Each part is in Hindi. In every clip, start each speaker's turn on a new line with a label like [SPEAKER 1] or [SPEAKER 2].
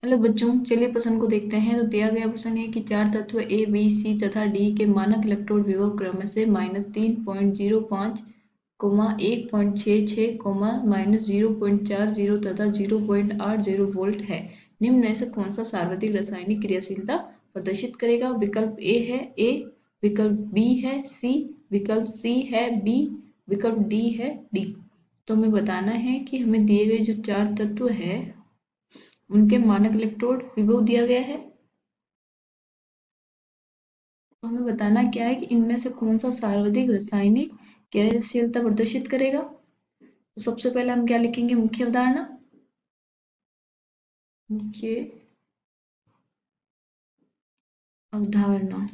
[SPEAKER 1] हेलो बच्चों, चलिए प्रश्न को देखते हैं। तो दिया गया प्रश्न है कि चार तत्व ए बी सी तथा डी के मानक इलेक्ट्रोड विभव क्रम से -3.05, 1.66, -0.40 तथा 0.80 वोल्ट है। निम्न में से कौन सा सार्वत्रिक रासायनिक क्रियाशीलता प्रदर्शित करेगा? विकल्प ए है ए, विकल्प बी है सी, विकल्प सी है बी, विकल्प डी है डी। तो हमें बताना है कि हमें दिए गए जो चार तत्व है उनके मानक इलेक्ट्रोड विभव दिया गया है। तो हमें बताना क्या है कि इनमें से कौन सा सर्वाधिक रासायनिक क्रियाशीलता प्रदर्शित करेगा। तो सबसे पहले हम क्या लिखेंगे? मुख्य अवधारणा। मुख्य अवधारणा,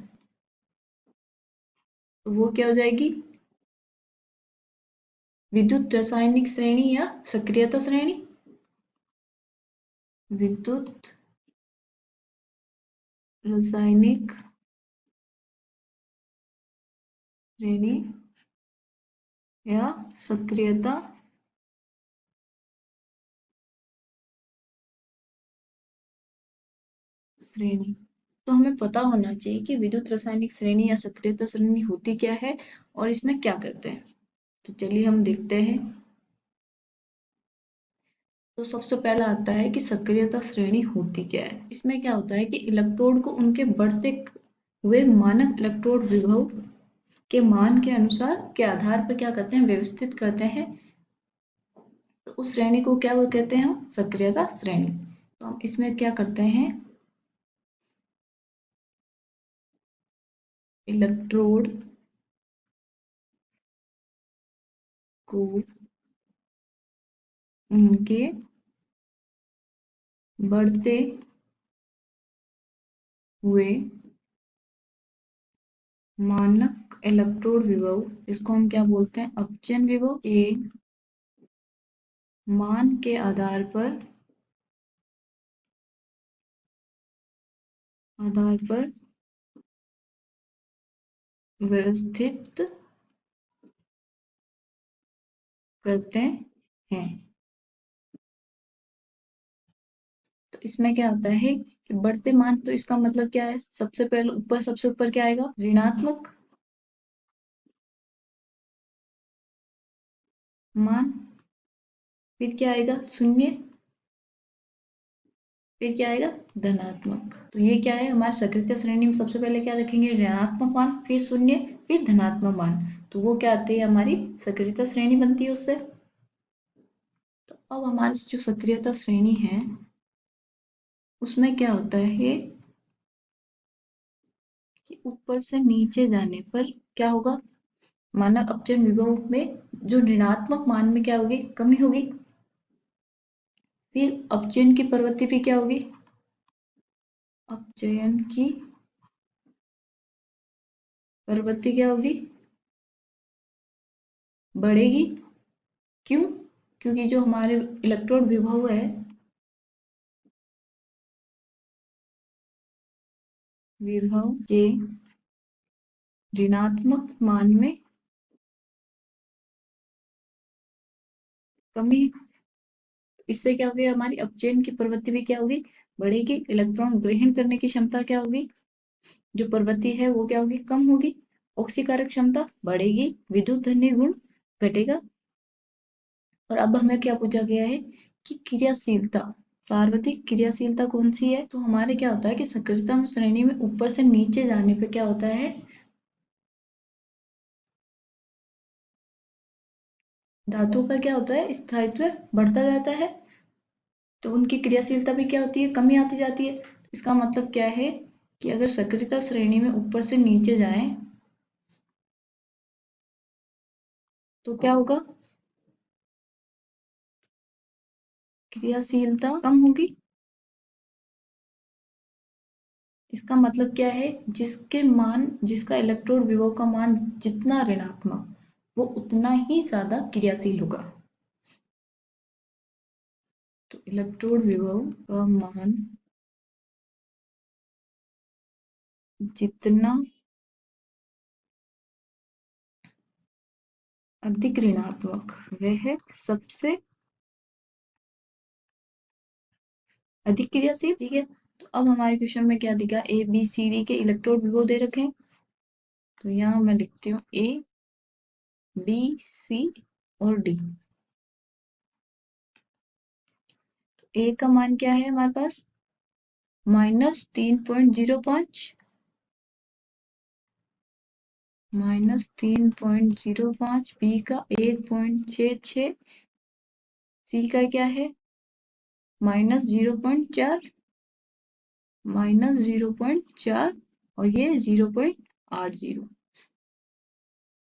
[SPEAKER 1] तो वो क्या हो जाएगी? विद्युत रासायनिक श्रेणी या सक्रियता श्रेणी। विद्युत रासायनिक श्रेणी या सक्रियता श्रेणी। तो हमें पता होना चाहिए कि विद्युत रासायनिक श्रेणी या सक्रियता श्रेणी होती क्या है और इसमें क्या करते हैं। तो चलिए हम देखते हैं। तो सबसे पहला आता है कि सक्रियता श्रेणी होती क्या है। इसमें क्या होता है कि इलेक्ट्रोड को उनके बढ़ते हुए मानक इलेक्ट्रोड विभव के मान के अनुसार के आधार पर क्या करते हैं? व्यवस्थित करते हैं। तो उस श्रेणी को क्या वो कहते हैं? हम सक्रियता श्रेणी। तो हम इसमें क्या करते हैं? इलेक्ट्रोड को उनके बढ़ते हुए मानक इलेक्ट्रोड विभव, इसको हम क्या बोलते हैं? अपचयन विभव के मान के आधार पर व्यवस्थित करते हैं। तो इसमें क्या होता है कि बढ़ते मान, तो इसका मतलब क्या है? सबसे पहले ऊपर, सबसे ऊपर क्या आएगा? ऋणात्मक मान। फिर क्या आएगा? शून्य। फिर क्या आएगा? धनात्मक। तो ये क्या है? हमारे सक्रियता श्रेणी में सबसे पहले क्या रखेंगे? ऋणात्मक मान, फिर शून्य, फिर धनात्मक मान। तो वो क्या आती है? हमारी सक्रियता श्रेणी बनती है उससे। तो अब हमारी जो सक्रियता श्रेणी है उसमें क्या होता है कि ऊपर से नीचे जाने पर क्या होगा? मानक अपचयन विभव में जो ऋणात्मक मान में क्या होगी? कमी होगी। फिर अपचयन की प्रवृत्ति भी क्या होगी? अपचयन की प्रवृत्ति क्या होगी? बढ़ेगी। क्यों? क्योंकि जो हमारे इलेक्ट्रोड विभव है, विभव के ऋणात्मक मान में कमी, इससे क्या होगी? हमारी अपचयन की प्रवृत्ति भी क्या होगी? बढ़ेगी। इलेक्ट्रॉन ग्रहण करने की क्षमता क्या होगी? जो प्रवृत्ति है वो क्या होगी? कम होगी। ऑक्सीकारक क्षमता बढ़ेगी। विद्युत धर्मी गुण घटेगा। और अब हमें क्या पूछा गया है कि क्रियाशीलता, सार्वत्रिक क्रियाशीलता कौन सी है? तो हमारे क्या होता है कि सक्रियता श्रेणी में ऊपर से नीचे जाने पे क्या होता है? धातु का क्या होता है? स्थायित्व बढ़ता जाता है। तो उनकी क्रियाशीलता भी क्या होती है? कमी आती जाती है। इसका मतलब क्या है कि अगर सक्रियता श्रेणी में ऊपर से नीचे जाएं तो क्या होगा? क्रियाशीलता कम होगी। इसका मतलब क्या है? जिसके मान, जिसका इलेक्ट्रोड विभव का मान जितना ऋणात्मक, वो उतना ही ज्यादा क्रियाशील होगा। तो इलेक्ट्रोड विभव का मान जितना अधिक ऋणात्मक, वह सबसे अधिक क्रियाशील, ठीक है। तो अब हमारे क्वेश्चन में क्या दिखा, ए बी सी डी के इलेक्ट्रोड विभव दे रखे हैं। तो यहाँ मैं लिखती हूँ ए बी सी और डी। तो ए का मान क्या है हमारे पास, -3.05, -3.05, बी का 1.66, सी का क्या है -0.4, -0.4, और ये 0.80।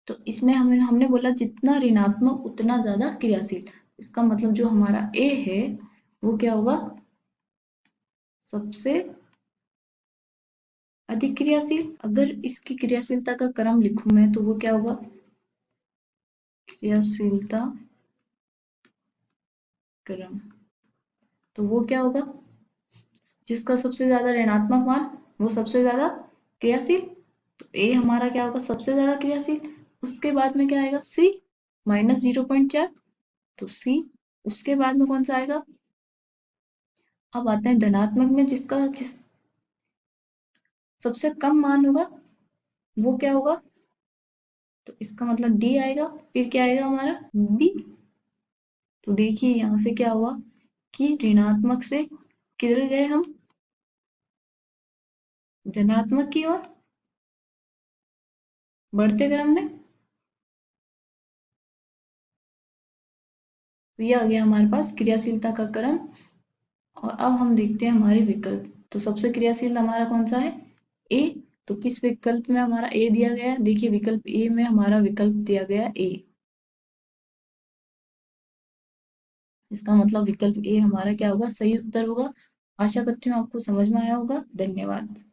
[SPEAKER 1] तो इसमें हमने बोला जितना ऋणात्मक उतना ज्यादा क्रियाशील। इसका मतलब जो हमारा ए है वो क्या होगा, सबसे अधिक क्रियाशील। अगर इसकी क्रियाशीलता का क्रम लिखूं मैं तो वो क्या होगा, क्रियाशीलता क्रम, तो वो क्या होगा, जिसका सबसे ज्यादा ऋणात्मक मान वो सबसे ज्यादा क्रियाशील। तो ए हमारा क्या होगा, सबसे ज्यादा क्रियाशील। उसके बाद में क्या आएगा, सी -0.4, तो सी। उसके बाद में कौन सा आएगा, अब आते हैं धनात्मक में, जिस सबसे कम मान होगा वो क्या होगा, तो इसका मतलब डी आएगा। फिर क्या आएगा हमारा, बी। तो देखिए यहाँ से क्या हुआ कि ऋणात्मक से किधर गए हम, धनात्मक की ओर बढ़ते क्रम में। तो ये आ गया हमारे पास क्रियाशीलता का क्रम। और अब हम देखते हैं हमारे विकल्प। तो सबसे क्रियाशील हमारा कौन सा है, ए। तो किस विकल्प में हमारा ए दिया गया है, देखिए विकल्प ए में हमारा विकल्प दिया गया ए। इसका मतलब विकल्प ए हमारा क्या होगा, सही उत्तर होगा। आशा करती हूँ आपको समझ में आया होगा। धन्यवाद।